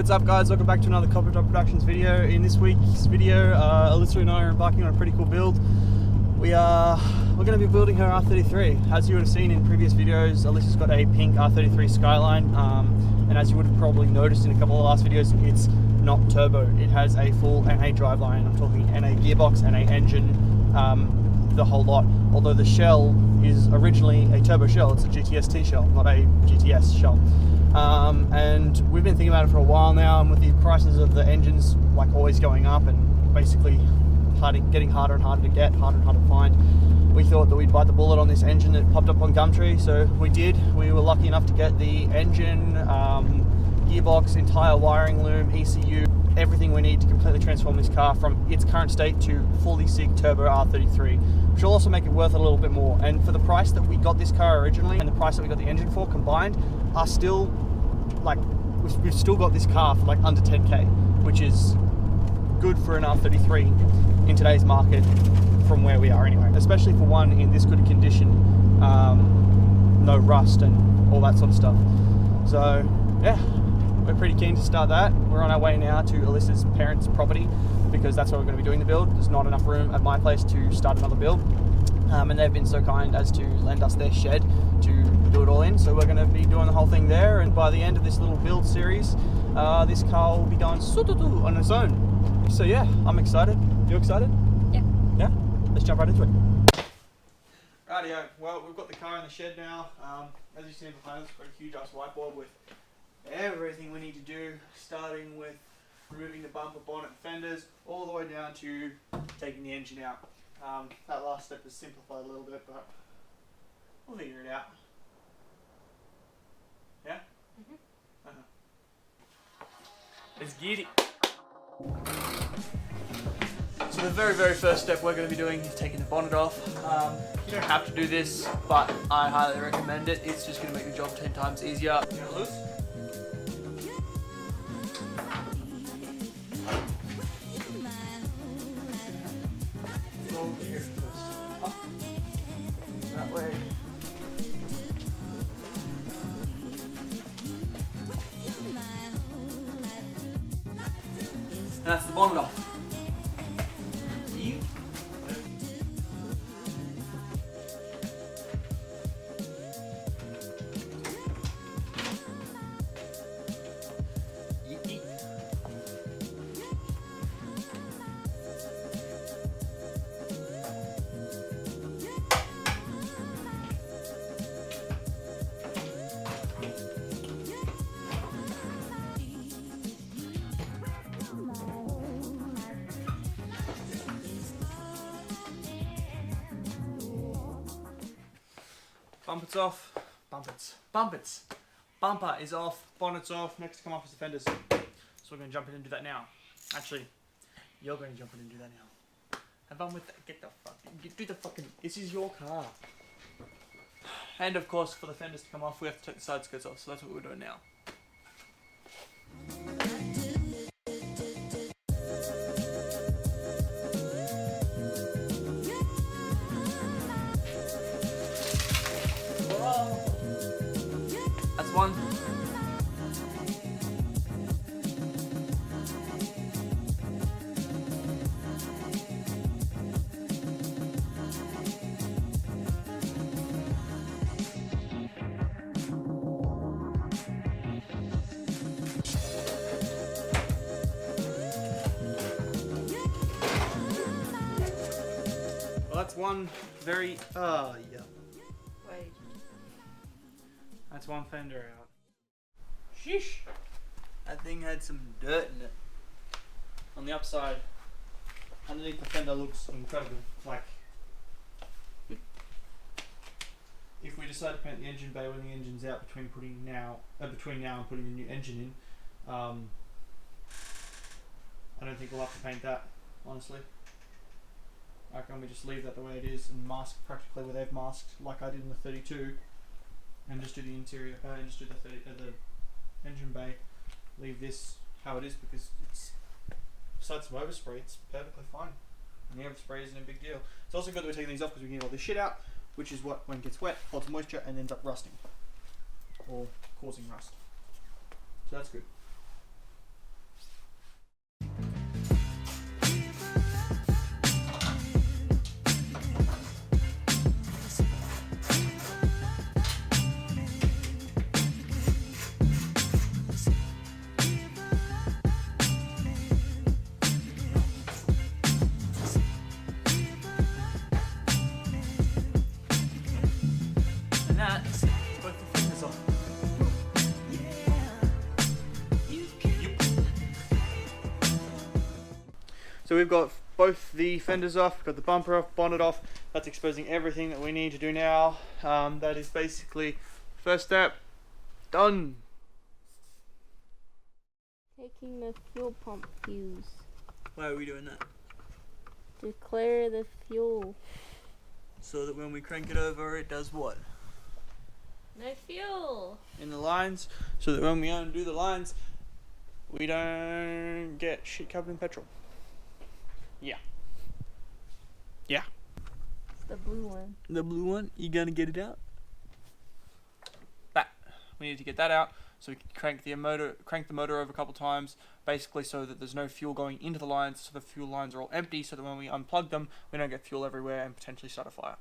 what's up guys, welcome back to another Copper Drop Productions video. In this week's video, Alissa and I are embarking on a pretty cool build. We're going to be building her R33. As you would have seen in previous videos, Alissa's got a pink R33 Skyline, and as you would have probably noticed in a couple of the last videos, it's not turbo. It has a full NA driveline. I'm talking NA gearbox, NA engine, the whole lot. Although the shell is originally a turbo shell, it's a GTST shell, not a GTS shell. And we've been thinking about it for a while now, and with the prices of the engines like always going up and basically getting harder and harder to get, harder and harder to find, we thought that we'd bite the bullet on this engine that popped up on Gumtree. So we did. We were lucky enough to get the engine, gearbox, entire wiring loom, ECU, everything we need to completely transform this car from its current state to fully SIG turbo R33, which will also make it worth a little bit more. And for the price that we got this car originally and the price that we got the engine for combined are still like, we've still got this car for like under 10k, which is good for an R33 in today's market from where we are anyway, especially for one in this good a condition, no rust and all that sort of stuff. So yeah, we're pretty keen to start that. We're on our way now to Alissa's parents' property because that's where we're going to be doing the build. There's not enough room at my place to start another build, and they've been so kind as to lend us their shed to do it all in. So we're going to be doing the whole thing there, and by the end of this little build series, this car will be going on its own. So yeah, I'm excited. You excited? Yeah. Yeah? Let's jump right into it. Rightio, well, we've got the car in the shed now. As you see behind us, we've got a huge ass whiteboard with everything we need to do, starting with removing the bumper, bonnet, fenders, all the way down to taking the engine out. That last step is simplified a little bit, but we'll figure it out. Yeah? Let's get it. So the very first step we're going to be doing is taking the bonnet off. You don't have to do this, but I highly recommend it. It's just going to make the job 10 times easier. You get it loose? Over here. Up. That way. And that's the bonnet off. Bumpers off, bumper is off, bonnet's off. Next to come off is the fenders. So we're going to jump in and do that now. Actually, you're going to jump in and do that now. Have fun with that. Get the fucking, do the fucking, this is your car. And of course, for the fenders to come off, we have to take the side skirts off. So that's what we're doing now. That's one. Well, that's one very, yeah. Wait. That's one fender out. Sheesh! That thing had some dirt in it. On the upside, underneath the fender looks incredible. Like, if we decide to paint the engine bay when the engine's out between now and putting the new engine in, I don't think we'll have to paint that, honestly. I reckon we just leave that the way it is and mask practically where they've masked, like I did in the 32. And just do the interior, and just do the engine bay. Leave this how it is because it's, besides some overspray, it's perfectly fine. And the overspray isn't a big deal. It's also good that we're taking these off because we can get all this shit out, which is what, when it gets wet, holds moisture and ends up rusting or causing rust. So that's good. So we've got both the fenders off, we've got the bumper off, bonnet off. That's exposing everything that we need to do now. That is basically first step done. Taking the fuel pump fuse. Why are we doing that? To clear the fuel. So that when we crank it over, it does what? No fuel. In the lines, so that when we undo the lines, we don't get shit covered in petrol. Yeah. Yeah. It's the blue one. The blue one, you gonna get it out? That. We need to get that out so we can crank the motor over a couple times, basically so that there's no fuel going into the lines, so the fuel lines are all empty, so that when we unplug them, we don't get fuel everywhere and potentially start a fire.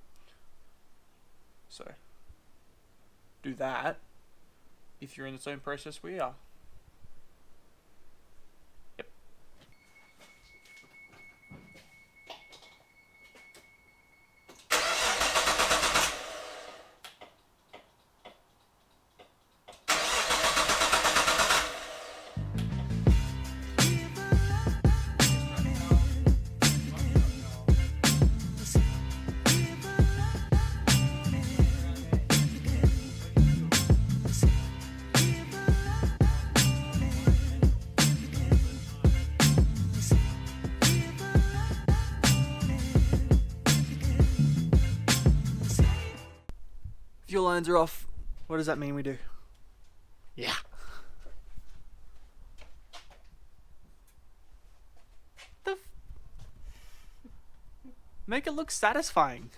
So, do that if you're in the same process we are. Yep. Fuel lines are off. What does that mean we do? Yeah. Make it look satisfying.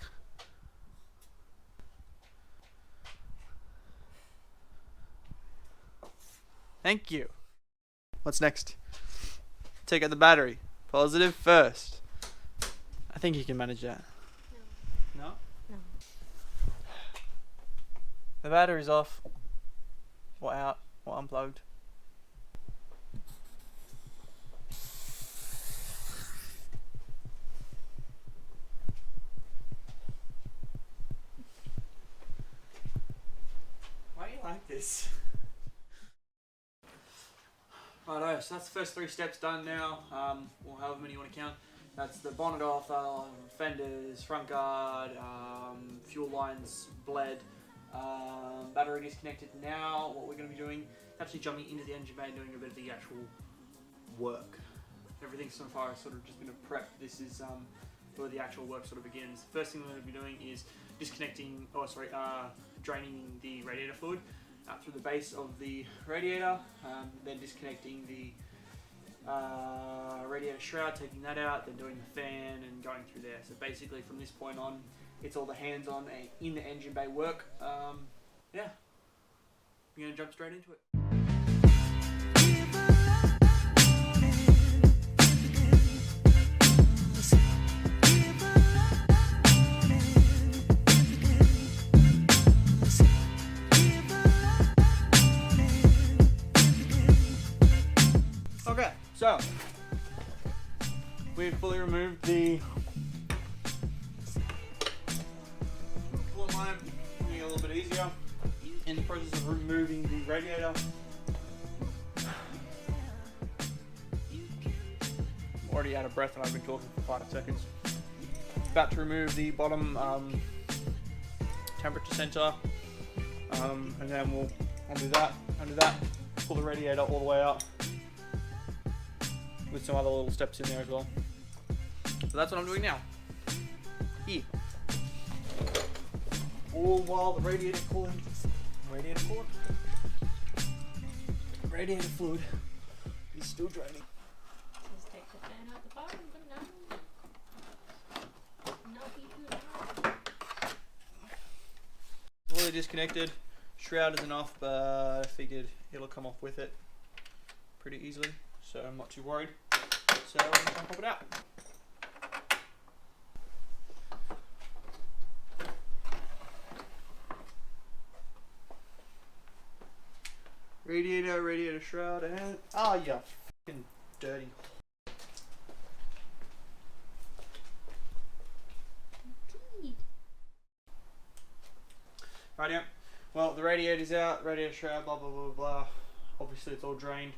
Thank you. What's next? Take out the battery. Positive first. I think you can manage that. No? No. The battery's off, or out, or unplugged. Why do you like this? Righto, so that's the first 3 steps done now, or however many you want to count. That's the bonnet off, fenders, front guard, fuel lines bled. Battery disconnected. Now what we're going to be doing is actually jumping into the engine bay and doing a bit of the actual work. Everything so far has sort of just been a prep. This is where the actual work sort of begins. First thing we're going to be doing is disconnecting, draining the radiator fluid out through the base of the radiator, then disconnecting the radiator shroud, taking that out, then doing the fan and going through there. So basically from this point on, it's all the hands-on in the engine bay work. Yeah, we're gonna jump straight into it. Okay, so we've fully removed the coolant line, making it a little bit easier. In the process of removing the radiator, I'm already out of breath and I've been talking for 5 seconds. About to remove the bottom temperature sensor, and then we'll undo that, pull the radiator all the way out, with some other little steps in there as well. So that's what I'm doing now. Here. All while the radiator fluid is still draining. Just take the fan out the bottom, but no be too loud. Fully disconnected. Shroud isn't off, but I figured it'll come off with it pretty easily, so I'm not too worried. So I'm just gonna pop it out. Radiator shroud, and oh, you fucking dirty. Right, yeah. Well, the radiator's out, radiator shroud, blah blah blah blah. Obviously, it's all drained.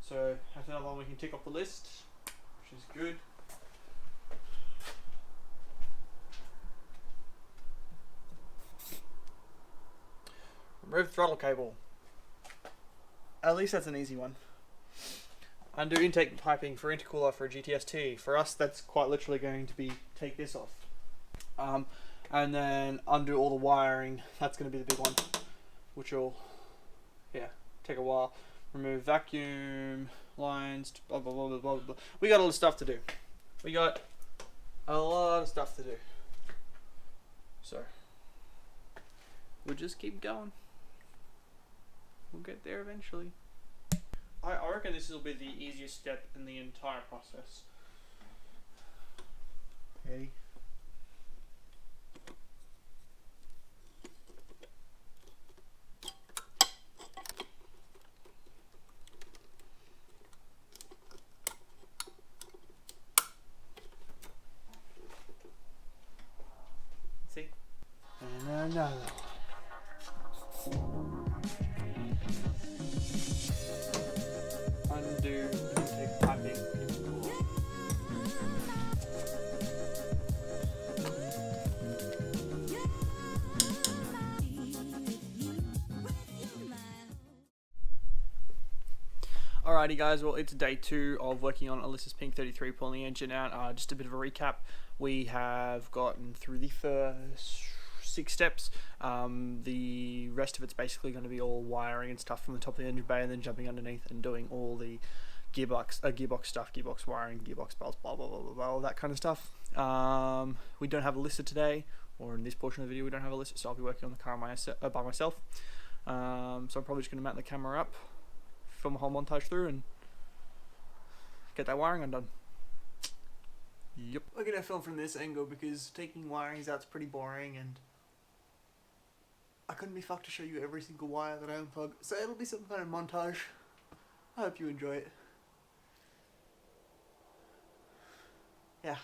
So that's another one we can tick off the list, which is good. remove throttle cable. At least that's an easy one. Undo intake piping for intercooler for a GTS-T. For us, that's quite literally going to be take this off. And then undo all the wiring. That's going to be the big one, which will, yeah, take a while. Remove vacuum lines, blah, blah, blah, blah, blah, blah. We got all the stuff to do. We got a lot of stuff to do. So, we'll just keep going. We'll get there eventually. I reckon this will be the easiest step in the entire process. Okay. See? And another one. Undo intake piping intercooler. Alrighty guys, well it's day 2 of working on Alissa's Pink 33, pulling the engine out. Just a bit of a recap. We have gotten through the first 6 steps. The rest of it's basically going to be all wiring and stuff from the top of the engine bay, and then jumping underneath and doing all the gearbox stuff, gearbox wiring, gearbox belts, blah blah blah blah blah, all that kind of stuff. We don't have Alissa today, or in this portion of the video we don't have Alissa, so I'll be working on the car by myself. So I'm probably just going to mount the camera up, film a whole montage through, and get that wiring undone. Yep. We're going to film from this angle because taking wirings out's pretty boring, and I couldn't be fucked to show you every single wire that I unplug, so it'll be some kind of montage. I hope you enjoy it. Yeah.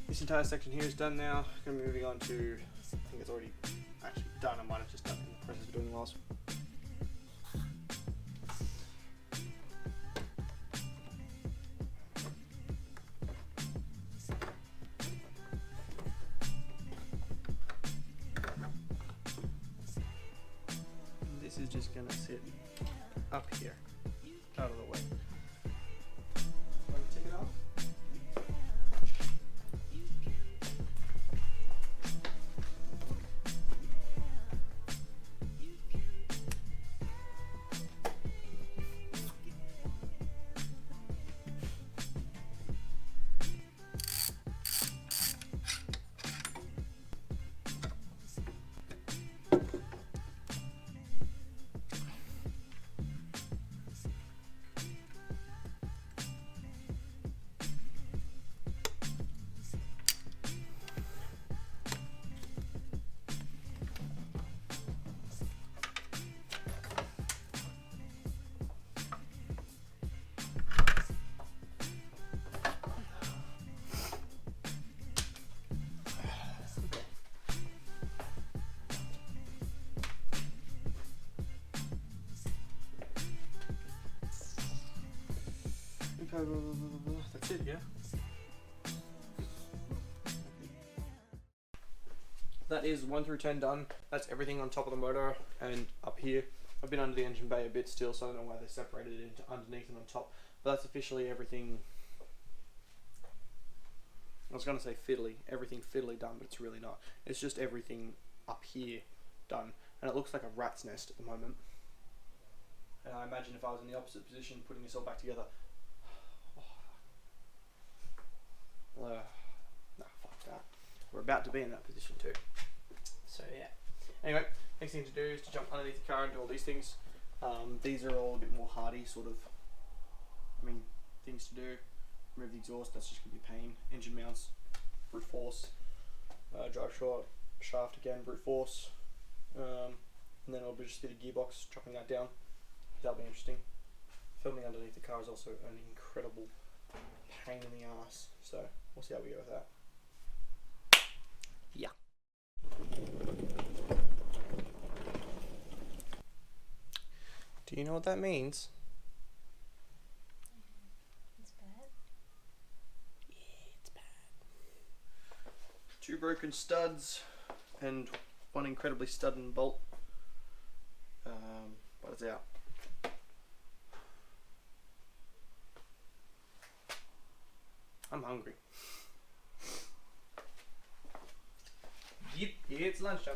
This entire section here is done now. Going to be moving on to, I think it's already actually done. I might have just done it in the process of doing the last. This is just going to sit up here, out of the way. Want to take it off? That's it, yeah. That is 1 through 10 done. That's everything on top of the motor and up here. I've been under the engine bay a bit still, so I don't know why they separated it into underneath and on top. But that's officially everything. I was going to say fiddly, everything fiddly done, but it's really not. It's just everything up here done, and it looks like a rat's nest at the moment. And I imagine if I was in the opposite position, putting this all back together. Nah, fuck that. We're about to be in that position too. So yeah. Anyway, next thing to do is to jump underneath the car and do all these things. These are all a bit more hardy, sort of. Things to do. Remove the exhaust, that's just going to be a pain. Engine mounts, brute force. Drive shaft again, brute force. And then it'll just be the gearbox, chopping that down. That'll be interesting. Filming underneath the car is also an incredible pain in the ass. So we'll see how we go with that. Yeah. Do you know what that means? Two broken studs and one incredibly sudden bolt, but it's out. I'm hungry. Yep, it's lunchtime.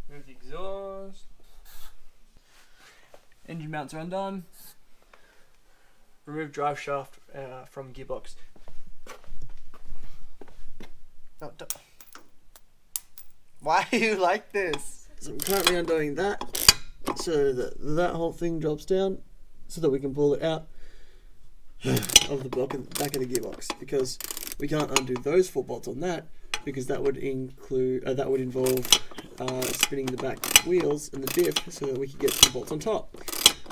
Move the exhaust. Engine mounts are undone. Remove drive shaft from gearbox. No, don't. Why are you like this? So I'm currently undoing that so that that whole thing drops down so that we can pull it out of the back of the gearbox, because we can't undo those 4 bolts on that, because that would involve spinning the back wheels and the diff so that we could get the bolts on top.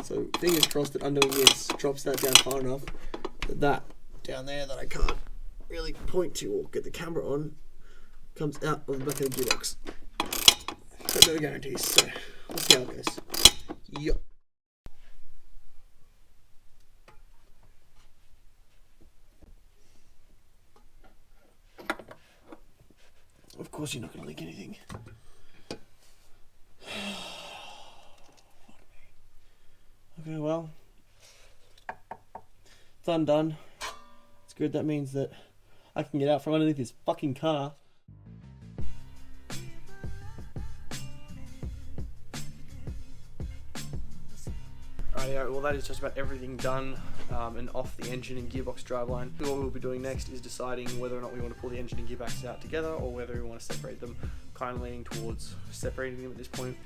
So fingers crossed that undoing this drops that down far enough that down there that I can't really point to or get the camera on comes out of the back of the gearbox. But no guarantees, so we'll see how it goes. Yup. Of course you're not going to leak anything. Okay, well, it's undone. It's good. That means that I can get out from underneath this fucking car. Alright, well that is just about everything done and off the engine and gearbox driveline. What we'll be doing next is deciding whether or not we want to pull the engine and gearbox out together or whether we want to separate them. Kind of leaning towards separating them at this point.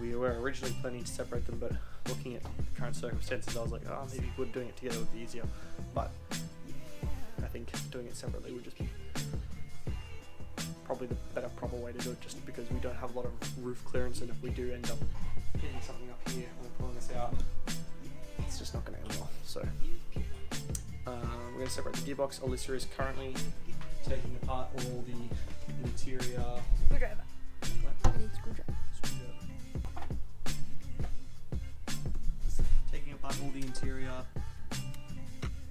We were originally planning to separate them, but looking at the current circumstances I was like, oh, maybe doing it together would be easier. But I think doing it separately would just be probably the better, proper way to do it, just because we don't have a lot of roof clearance, and if we do end up hitting something up here when we're pulling this out, it's just not going to end well. So we're going to separate the gearbox. Alissa is currently taking apart all the interior. Screwdriver. I need screwdriver. Taking apart all the interior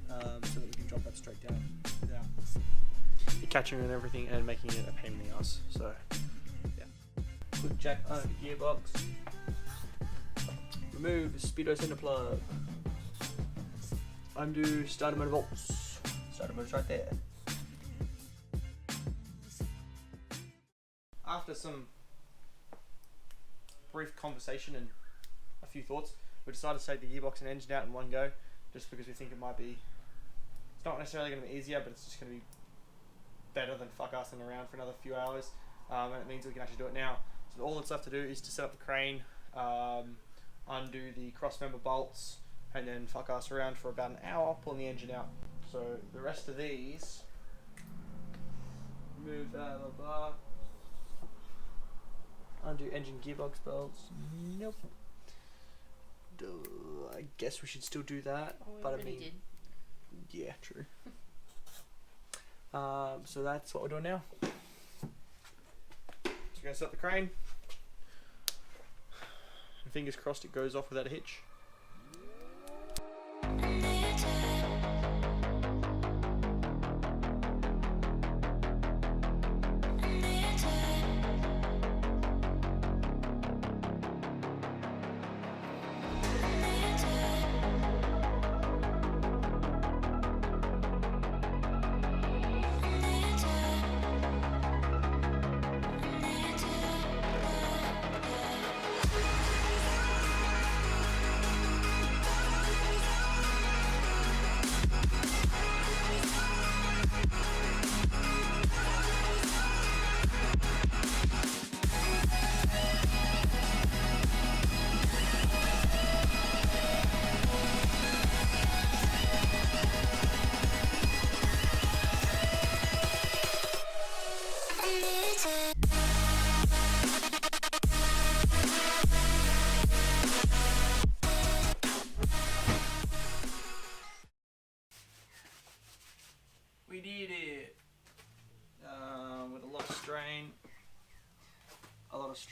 so that we can drop that straight down without catching and everything and making it a pain in the ass. So yeah. Quick jack under the gearbox. Remove the speedo center plug. Undo starter motor bolts. Starter motor's right there. After some brief conversation and a few thoughts, we decided to take the gearbox and engine out in one go, just because we think it might be, it's not necessarily going to be easier, but it's just going to be better than fuck assing around for another few hours, and it means we can actually do it now. So all that's left to do is to set up the crane, undo the cross member bolts, and then fuck ass around for about an hour, pulling the engine out. So the rest of these, move that, blah, blah. Undo engine gearbox belts. Nope. Duh, I guess we should still do that, but I mean, did. Yeah, true. So that's what we're doing now. So we're gonna set up the crane. And fingers crossed it goes off without a hitch.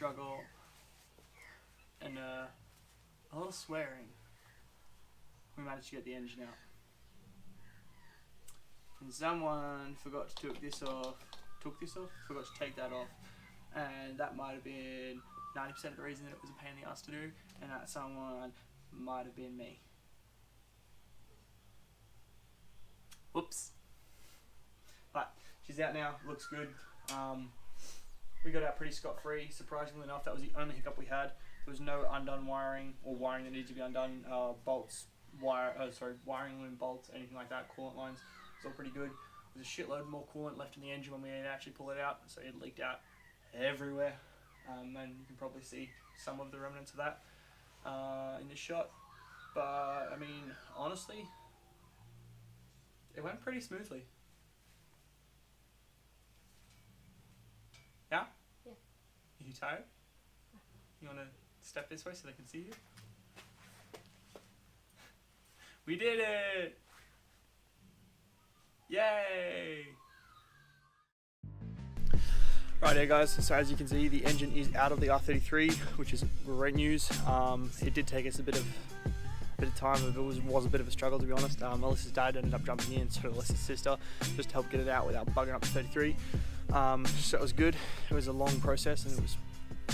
struggle and a lot of swearing, we managed to get the engine out. And someone forgot to took this off, forgot to take that off, and that might have been 90% of the reason that it was a pain in the ass to do, and that someone might have been me. Whoops. But she's out now, looks good. We got out pretty scot-free, surprisingly enough. That was the only hiccup we had. There was no undone wiring or wiring that needed to be undone, wiring loom bolts, anything like that, coolant lines. It's all pretty good. There's a shitload more coolant left in the engine when we actually pull it out, so it leaked out everywhere. And you can probably see some of the remnants of that in this shot. But I mean, honestly, it went pretty smoothly. Yeah? Yeah. Are you tired? You want to step this way so they can see you? We did it! Yay! Right here guys, so as you can see the engine is out of the R33, which is great news. It did take us a bit of time, it was a bit of a struggle to be honest. Alyssa's dad ended up jumping in, so did Alyssa's sister, just to help get it out without bugging up the 33. So it was good. It was a long process and it was a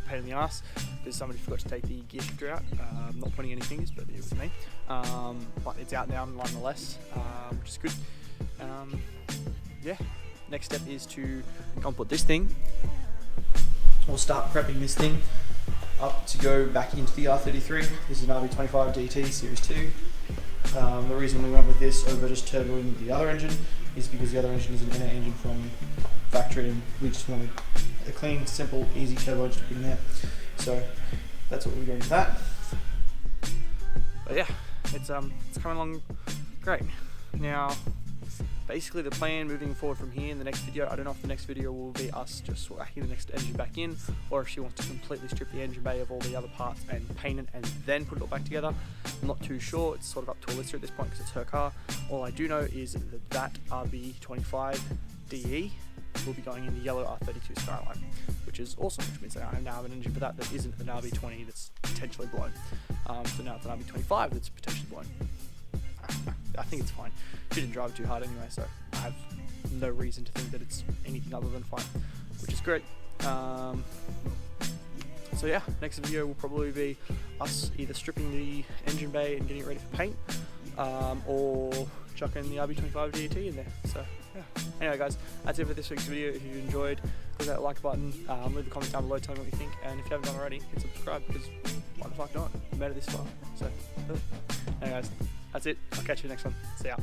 pain in the ass because somebody forgot to take the gear shifter out. I'm not pointing any fingers, but it was me. But it's out now nonetheless, which is good. Yeah, next step is to go and put this thing. We'll start prepping this thing up to go back into the R33. This is an RB25 DT Series 2. The reason we went with this over just turboing the other engine is because the other engine is an NA engine from factory and we just wanted a clean, simple, easy turbo engine to put in there. So that's what we're doing with that. But yeah, it's coming along great. Now, basically the plan moving forward from here in the next video, I don't know if the next video will be us just whacking the next engine back in, or if she wants to completely strip the engine bay of all the other parts and paint it and then put it all back together. I'm not too sure, it's sort of up to Alyssa at this point because it's her car. All I do know is that RB25 DE will be going in the yellow R32 Skyline, which is awesome, which means that I now have an engine for that isn't an RB20 that's potentially blown. So now it's an RB25 that's potentially blown. I think it's fine. She didn't drive too hard anyway, so I have no reason to think that it's anything other than fine, which is great. So yeah, next video will probably be us either stripping the engine bay and getting it ready for paint, or chucking the RB25 DET in there. So yeah. Anyway guys, that's it for this week's video. If you enjoyed, click that like button, leave a comment down below telling me what you think, and if you haven't done already, hit subscribe because why the fuck not? You made it this far. So anyway guys, that's it. I'll catch you next one. See ya.